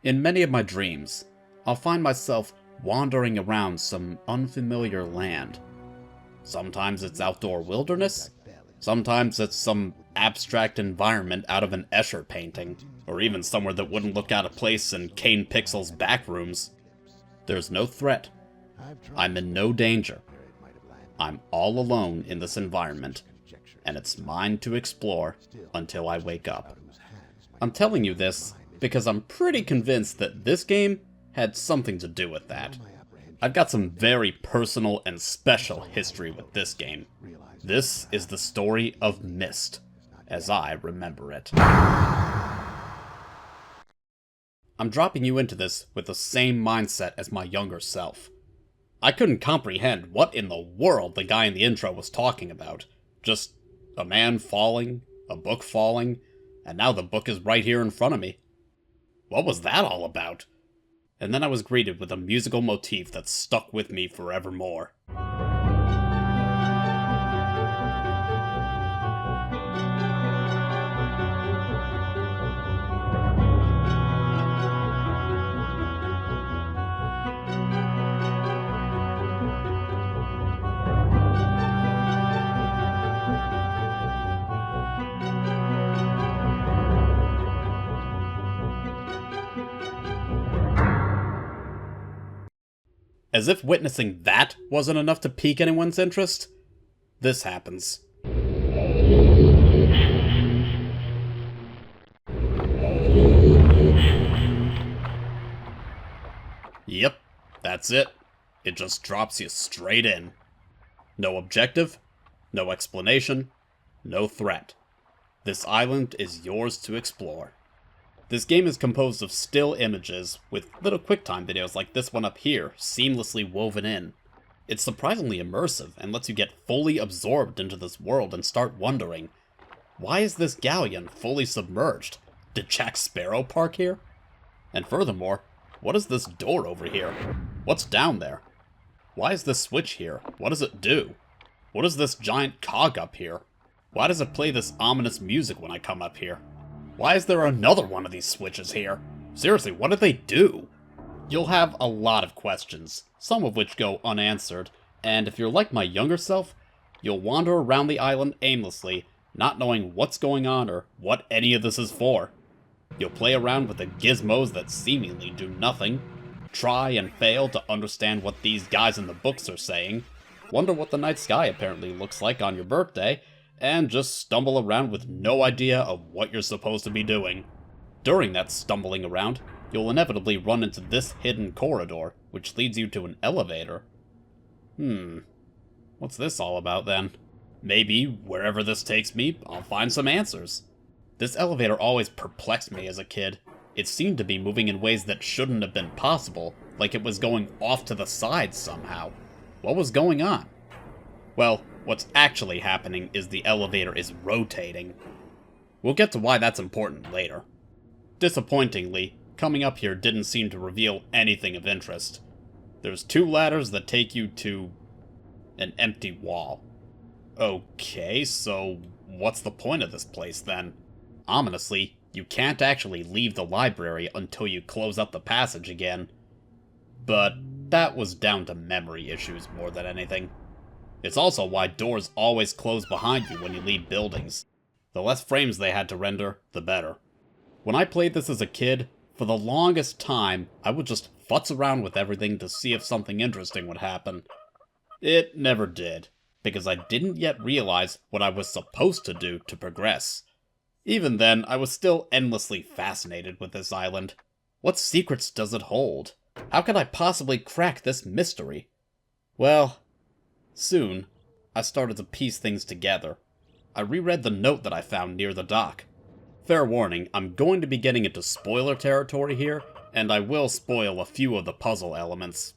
In many of my dreams, I'll find myself wandering around some unfamiliar land. Sometimes it's outdoor wilderness, sometimes it's some abstract environment out of an Escher painting, or even somewhere that wouldn't look out of place in Kane Pixel's back rooms. There's no threat. I'm in no danger. I'm all alone in this environment, and it's mine to explore until I wake up. I'm telling you this because I'm pretty convinced that this game had something to do with that. I've got some very personal and special history with this game. This is the story of Myst, as I remember it. I'm dropping you into this with the same mindset as my younger self. I couldn't comprehend what in the world the guy in the intro was talking about. Just a man falling, a book falling, and now the book is right here in front of me. What was that all about? And then I was greeted with a musical motif that stuck with me forevermore. As if witnessing that wasn't enough to pique anyone's interest, this happens. Yep, that's it. It just drops you straight in. No objective, no explanation, no threat. This island is yours to explore. This game is composed of still images, with little QuickTime videos like this one up here seamlessly woven in. It's surprisingly immersive and lets you get fully absorbed into this world and start wondering, why is this galleon fully submerged? Did Jack Sparrow park here? And furthermore, what is this door over here? What's down there? Why is this switch here? What does it do? What is this giant cog up here? Why does it play this ominous music when I come up here? Why is there another one of these switches here? Seriously, what did they do? You'll have a lot of questions, some of which go unanswered, and if you're like my younger self, you'll wander around the island aimlessly, not knowing what's going on or what any of this is for. You'll play around with the gizmos that seemingly do nothing, try and fail to understand what these guys in the books are saying, wonder what the night sky apparently looks like on your birthday, and just stumble around with no idea of what you're supposed to be doing. During that stumbling around, you'll inevitably run into this hidden corridor, which leads you to an elevator. What's this all about then? Maybe, wherever this takes me, I'll find some answers. This elevator always perplexed me as a kid. It seemed to be moving in ways that shouldn't have been possible, like it was going off to the side somehow. What was going on? Well, what's actually happening is the elevator is rotating. We'll get to why that's important later. Disappointingly, coming up here didn't seem to reveal anything of interest. There's 2 ladders that take you to an empty wall. Okay, so what's the point of this place then? Ominously, you can't actually leave the library until you close up the passage again. But that was down to memory issues more than anything. It's also why doors always close behind you when you leave buildings. The less frames they had to render, the better. When I played this as a kid, for the longest time, I would just futz around with everything to see if something interesting would happen. It never did, because I didn't yet realize what I was supposed to do to progress. Even then, I was still endlessly fascinated with this island. What secrets does it hold? How could I possibly crack this mystery? Well, soon, I started to piece things together. I reread the note that I found near the dock. Fair warning, I'm going to be getting into spoiler territory here, and I will spoil a few of the puzzle elements.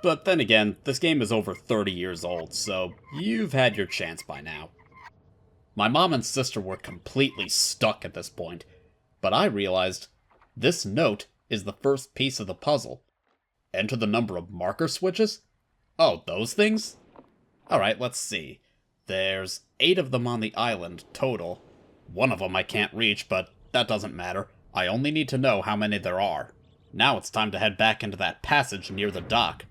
But then again, this game is over 30 years old, so you've had your chance by now. My mom and sister were completely stuck at this point, but I realized this note is the first piece of the puzzle. Enter the number of marker switches? Oh, those things? Alright, let's see. There's 8 of them on the island, total. One of them I can't reach, but that doesn't matter. I only need to know how many there are. Now it's time to head back into that passage near the dock.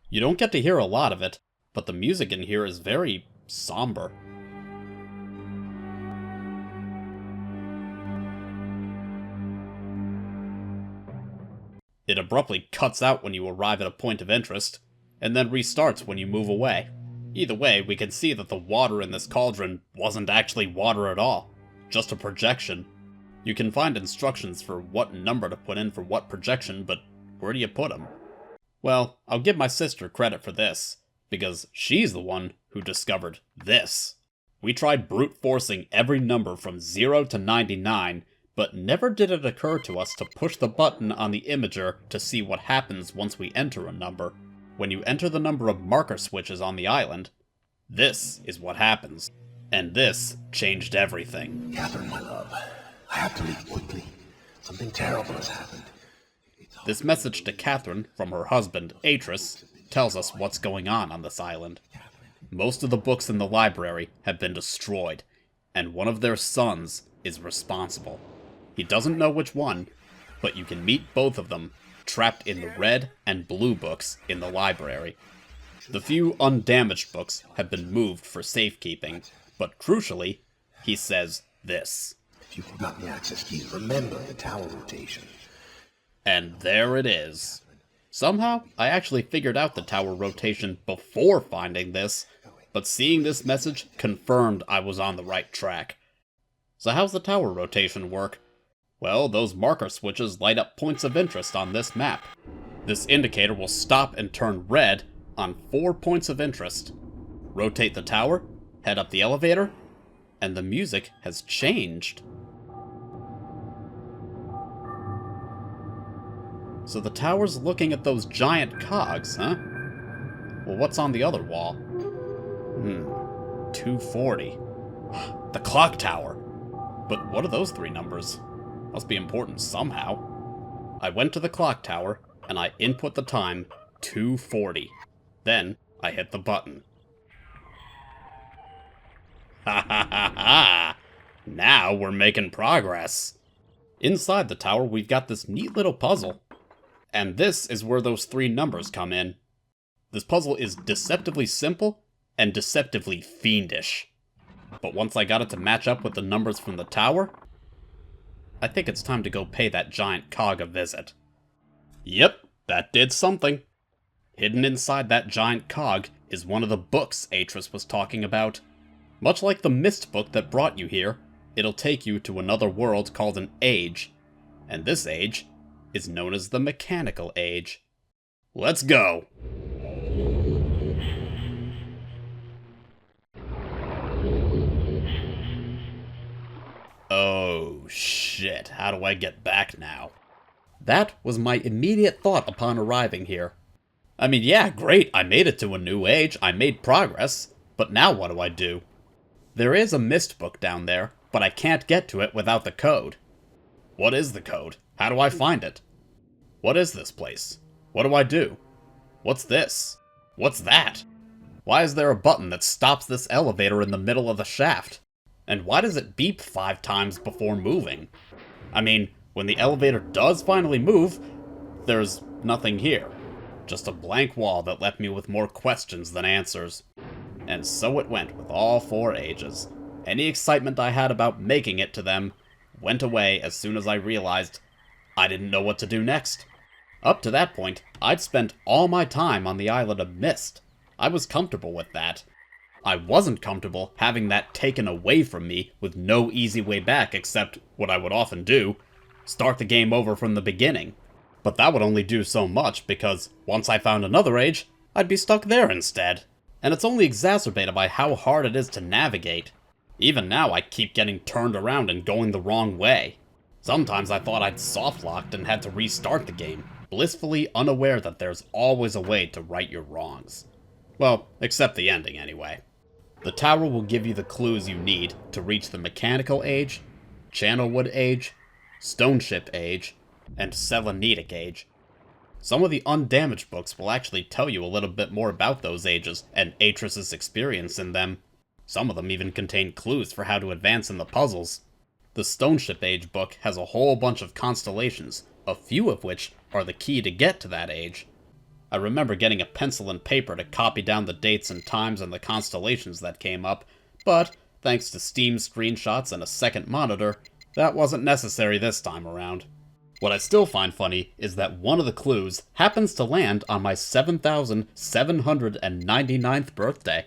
You don't get to hear a lot of it, but the music in here is very somber. It abruptly cuts out when you arrive at a point of interest, and then restarts when you move away. Either way, we can see that the water in this cauldron wasn't actually water at all, just a projection. You can find instructions for what number to put in for what projection, but where do you put them? Well, I'll give my sister credit for this, because she's the one who discovered this. We tried brute forcing every number from 0 to 99, but never did it occur to us to push the button on the imager to see what happens once we enter a number. When you enter the number of marker switches on the island, this is what happens. And this changed everything. Catherine, my love, I have to leave quickly. Something terrible has happened. This message to Catherine from her husband, Atrus, tells us what's going on this island. Most of the books in the library have been destroyed, and one of their sons is responsible. He doesn't know which one, but you can meet both of them, trapped in the red and blue books in the library. The few undamaged books have been moved for safekeeping, but crucially, he says this. If you've forgotten the access keys, remember the tower rotation. And there it is. Somehow, I actually figured out the tower rotation before finding this, but seeing this message confirmed I was on the right track. So how's the tower rotation work? Well, those marker switches light up points of interest on this map. This indicator will stop and turn red on 4 points of interest. Rotate the tower, head up the elevator, and the music has changed. So the tower's looking at those giant cogs, huh? Well, what's on the other wall? 240. The clock tower. But what are those 3 numbers? Must be important somehow. I went to the clock tower, and I input the time 2:40. Then, I hit the button. Ha ha ha ha! Now we're making progress. Inside the tower, we've got this neat little puzzle. And this is where those 3 numbers come in. This puzzle is deceptively simple and deceptively fiendish. But once I got it to match up with the numbers from the tower, I think it's time to go pay that giant cog a visit. Yep, that did something. Hidden inside that giant cog is one of the books Atrus was talking about. Much like the Myst book that brought you here, it'll take you to another world called an age. And this age is known as the Mechanical Age. Let's go! Oh shit, how do I get back now? That was my immediate thought upon arriving here. I mean, yeah, great, I made it to a new age, I made progress, but now what do I do? There is a Myst book down there, but I can't get to it without the code. What is the code? How do I find it? What is this place? What do I do? What's this? What's that? Why is there a button that stops this elevator in the middle of the shaft? And why does it beep 5 times before moving? I mean, when the elevator does finally move, there's nothing here. Just a blank wall that left me with more questions than answers. And so it went with all 4 ages. Any excitement I had about making it to them went away as soon as I realized I didn't know what to do next. Up to that point, I'd spent all my time on the island of Myst. I was comfortable with that. I wasn't comfortable having that taken away from me with no easy way back except what I would often do, start the game over from the beginning. But that would only do so much because once I found another age, I'd be stuck there instead. And it's only exacerbated by how hard it is to navigate. Even now I keep getting turned around and going the wrong way. Sometimes I thought I'd soft-locked and had to restart the game, blissfully unaware that there's always a way to right your wrongs. Well, except the ending anyway. The tower will give you the clues you need to reach the Mechanical Age, Channelwood Age, Stoneship Age, and Selenitic Age. Some of the undamaged books will actually tell you a little bit more about those ages and Atrus' experience in them. Some of them even contain clues for how to advance in the puzzles. The Stoneship Age book has a whole bunch of constellations, a few of which are the key to get to that age. I remember getting a pencil and paper to copy down the dates and times and the constellations that came up, but thanks to Steam screenshots and a second monitor, that wasn't necessary this time around. What I still find funny is that one of the clues happens to land on my 7,799th birthday.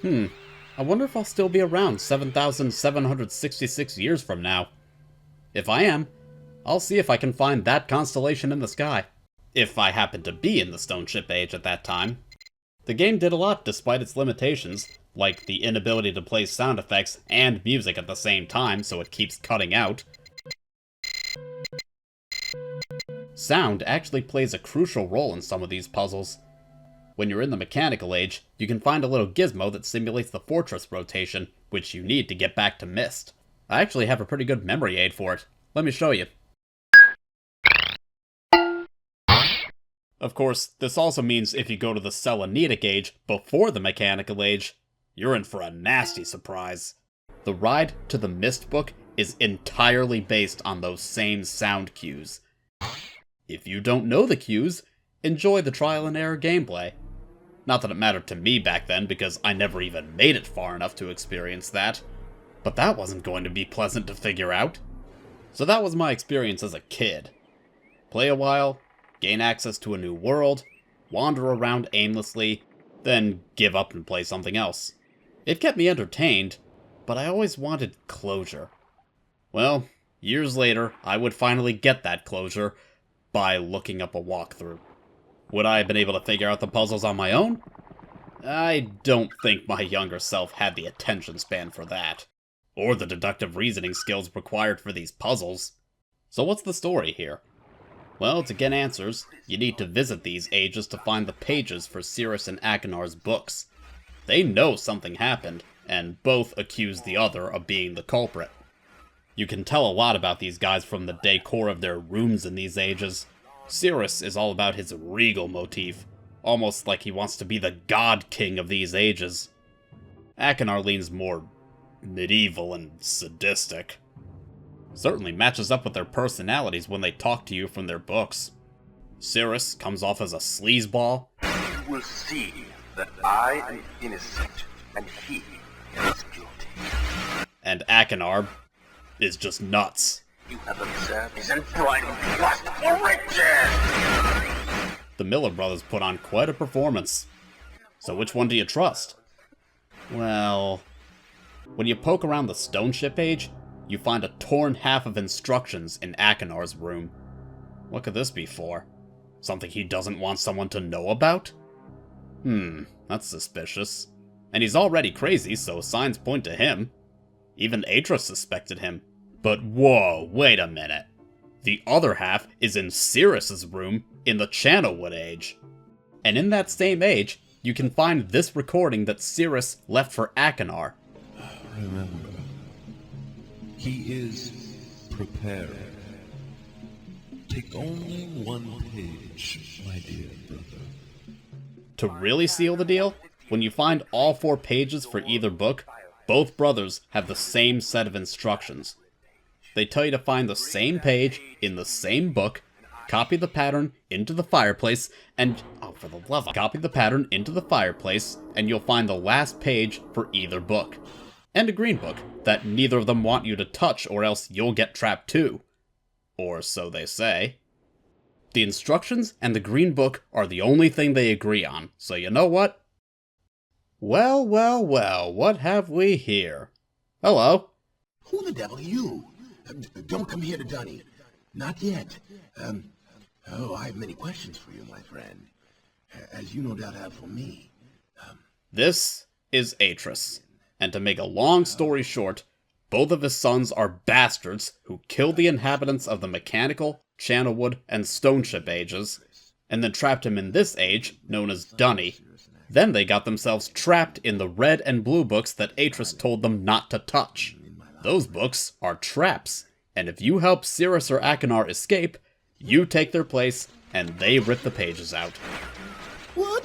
I wonder if I'll still be around 7,766 years from now. If I am, I'll see if I can find that constellation in the sky. If I happen to be in the stone ship age at that time. The game did a lot despite its limitations, like the inability to play sound effects and music at the same time so it keeps cutting out. Sound actually plays a crucial role in some of these puzzles. When you're in the mechanical age, you can find a little gizmo that simulates the fortress rotation, which you need to get back to Myst. I actually have a pretty good memory aid for it. Let me show you. Of course, this also means if you go to the Selenitic age before the mechanical age, you're in for a nasty surprise. The ride to the Myst book is entirely based on those same sound cues. If you don't know the cues, enjoy the trial and error gameplay. Not that it mattered to me back then, because I never even made it far enough to experience that. But that wasn't going to be pleasant to figure out. So that was my experience as a kid. Play a while, gain access to a new world, wander around aimlessly, then give up and play something else. It kept me entertained, but I always wanted closure. Well, years later, I would finally get that closure by looking up a walkthrough. Would I have been able to figure out the puzzles on my own? I don't think my younger self had the attention span for that, or the deductive reasoning skills required for these puzzles. So what's the story here? Well, to get answers, you need to visit these ages to find the pages for Cirrus and Akinar's books. They know something happened, and both accuse the other of being the culprit. You can tell a lot about these guys from the decor of their rooms in these ages. Cirrus is all about his regal motif, almost like he wants to be the god king of these ages. Achenar leans more medieval and sadistic. Certainly matches up with their personalities when they talk to you from their books. Cirrus comes off as a sleazeball. You will see that I am innocent, and he is guilty. And Achenar is just nuts. You have observed his unbridled lust for riches! The Miller brothers put on quite a performance. So which one do you trust? Well, when you poke around the stone ship age, you find a torn half of instructions in Akinar's room. What could this be for? Something he doesn't want someone to know about? That's suspicious. And he's already crazy, so signs point to him. Even Atrus suspected him. But whoa, wait a minute. The other half is in Cirrus's room in the Channelwood age. And in that same age, you can find this recording that Cirrus left for Achenar. Remember, he is prepared. Take only one page, my dear brother. To really seal the deal, when you find all 4 pages for either book, both brothers have the same set of instructions. They tell you to find the same page in the same book, copy the pattern into the fireplace, and for the love of copy the pattern into the fireplace, and you'll find the last page for either book. And a green book that neither of them want you to touch, or else you'll get trapped too. Or so they say. The instructions and the green book are the only thing they agree on, so you know what? Well, well, well, what have we here? Hello. Who the devil are you? Don't come here to Dunny. Not yet. I have many questions for you, my friend. As you no doubt have for me. This is Atrus. And to make a long story short, both of his sons are bastards who killed the inhabitants of the mechanical, Channelwood, and Stoneship ages, and then trapped him in this age, known as Dunny. Then they got themselves trapped in the red and blue books that Atrus told them not to touch. Those books are traps, and if you help Cirrus or Achenar escape, you take their place, and they rip the pages out. What?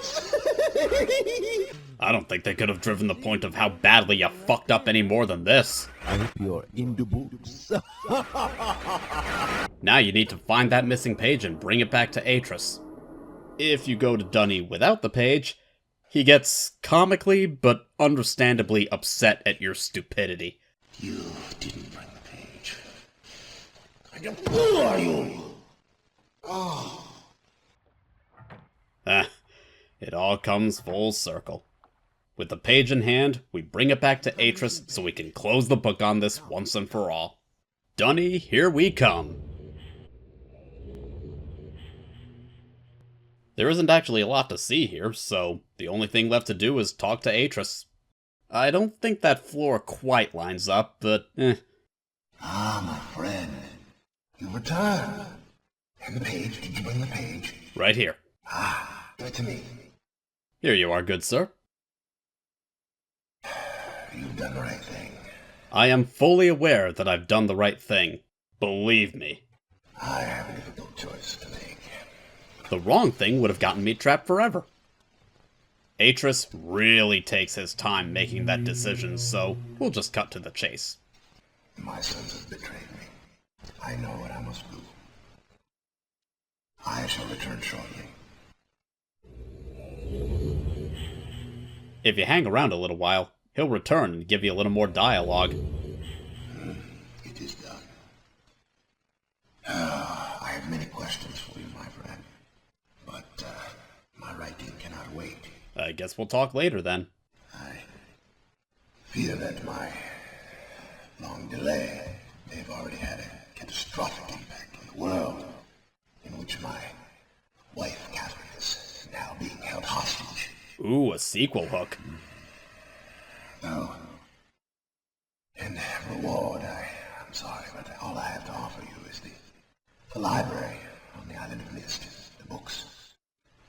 I don't think they could have driven the point of how badly you fucked up any more than this. I hope you're in the books. Now you need to find that missing page and bring it back to Atrus. If you go to Dunny without the page, he gets comically but understandably upset at your stupidity. You didn't bring the page. What kind of fool are you? Oh. It all comes full circle. With the page in hand, we bring it back to Atrus so we can close the book on this once and for all. Dunny, here we come. There isn't actually a lot to see here, so the only thing left to do is talk to Atrus. I don't think that floor quite lines up, but Ah, my friend. You've returned. And the page, did you bring the page? Right here. Ah, give it to me. Here you are, good sir. You've done the right thing. I am fully aware that I've done the right thing. Believe me. I have a difficult choice to make. The wrong thing would have gotten me trapped forever. Atrus really takes his time making that decision, so we'll just cut to the chase. My sons have betrayed me. I know what I must do. I shall return shortly. If you hang around a little while, he'll return and give you a little more dialogue. It is done. I have many questions for you, my friend. But my writing cannot wait. I guess we'll talk later then. I fear that my long delay may have already had a catastrophic impact on the world, in which my wife, Catherine, is now being held hostage. Ooh, a sequel hook. No. In reward, I'm sorry, but all I have to offer you is the library on the island of Myst, the books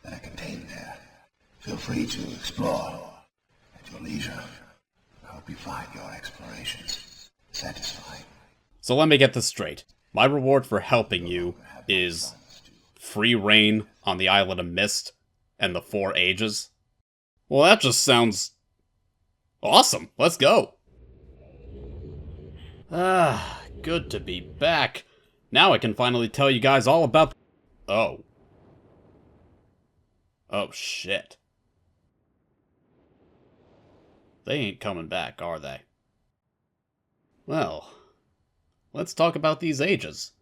that are contained there. Feel free to explore at your leisure. I hope you find your explorations satisfying. So let me get this straight. My reward for helping you is free reign on the island of Myst and the 4 ages? Well, that just sounds awesome. Let's go. Good to be back. Now I can finally tell you guys all about... Oh, shit. They ain't coming back, are they? Well, let's talk about these ages.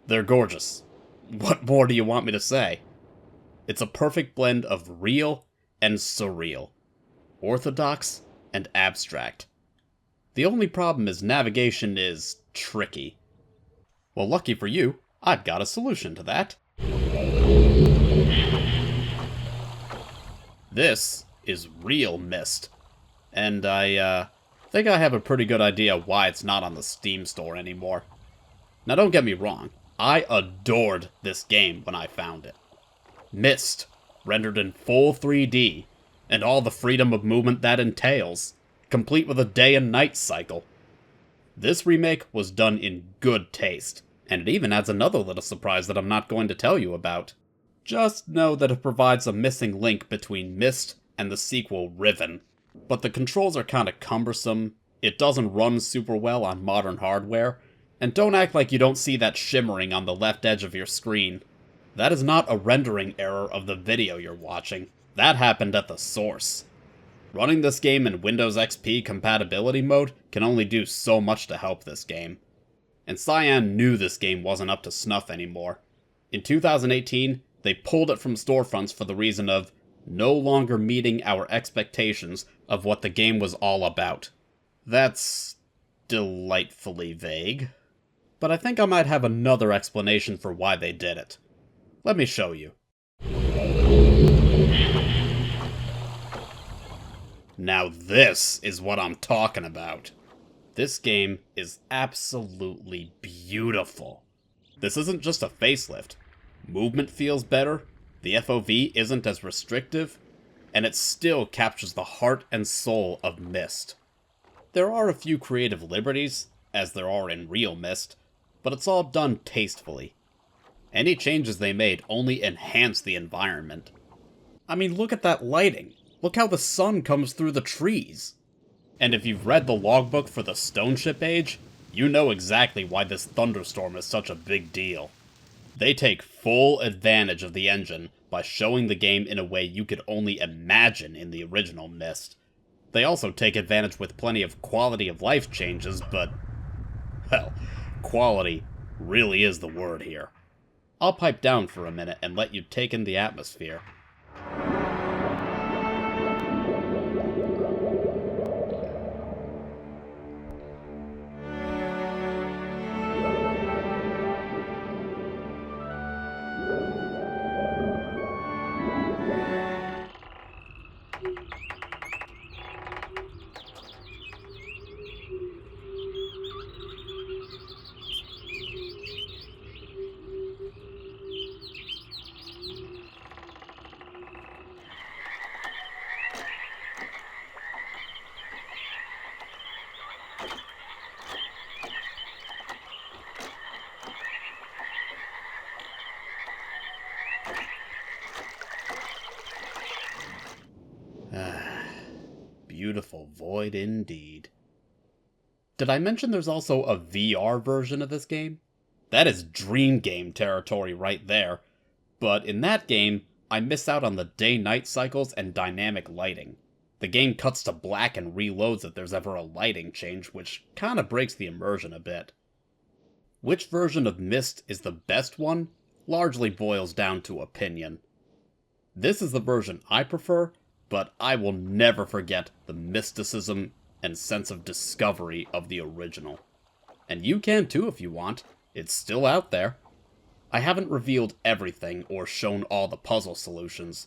They're gorgeous. What more do you want me to say? It's a perfect blend of real and surreal. Orthodox and abstract. The only problem is navigation is tricky. Well, lucky for you, I've got a solution to that. This is real Myst. And I think I have a pretty good idea why it's not on the Steam store anymore. Now don't get me wrong, I adored this game when I found it. Myst, rendered in full 3D, and all the freedom of movement that entails, complete with a day and night cycle. This remake was done in good taste, and it even adds another little surprise that I'm not going to tell you about. Just know that it provides a missing link between Myst and the sequel Riven. But the controls are kinda cumbersome, it doesn't run super well on modern hardware, and don't act like you don't see that shimmering on the left edge of your screen. That is not a rendering error of the video you're watching. That happened at the source. Running this game in Windows XP compatibility mode can only do so much to help this game. And Cyan knew this game wasn't up to snuff anymore. In 2018, they pulled it from storefronts for the reason of no longer meeting our expectations of what the game was all about. That's delightfully vague. But I think I might have another explanation for why they did it. Let me show you. Now this is what I'm talking about. This game is absolutely beautiful. This isn't just a facelift. Movement feels better, the FOV isn't as restrictive, and it still captures the heart and soul of Myst. There are a few creative liberties, as there are in real Myst, but it's all done tastefully. Any changes they made only enhance the environment. I mean, look at that lighting. Look how the sun comes through the trees. And if you've read the logbook for the Stone Ship Age, you know exactly why this thunderstorm is such a big deal. They take full advantage of the engine by showing the game in a way you could only imagine in the original Myst. They also take advantage with plenty of quality of life changes, but, well, quality really is the word here. I'll pipe down for a minute and let you take in the atmosphere. Beautiful void indeed. Did I mention there's also a VR version of this game? That is dream game territory right there. But in that game, I miss out on the day-night cycles and dynamic lighting. The game cuts to black and reloads if there's ever a lighting change, which kinda breaks the immersion a bit. Which version of Myst is the best one largely boils down to opinion. This is the version I prefer, but I will never forget the mysticism and sense of discovery of the original. And you can too if you want, it's still out there. I haven't revealed everything or shown all the puzzle solutions.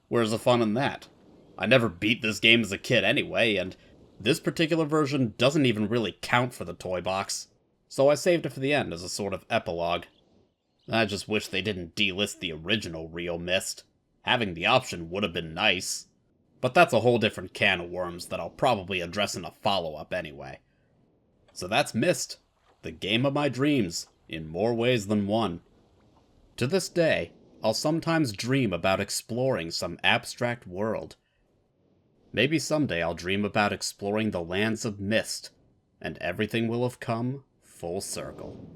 Where's the fun in that? I never beat this game as a kid anyway, and this particular version doesn't even really count for the Toybox, so I saved it for the end as a sort of epilogue. I just wish they didn't delist the original Real Myst. Having the option would have been nice. But that's a whole different can of worms that I'll probably address in a follow-up anyway. So that's Myst, the game of my dreams, in more ways than one. To this day, I'll sometimes dream about exploring some abstract world. Maybe someday I'll dream about exploring the lands of Myst, and everything will have come full circle.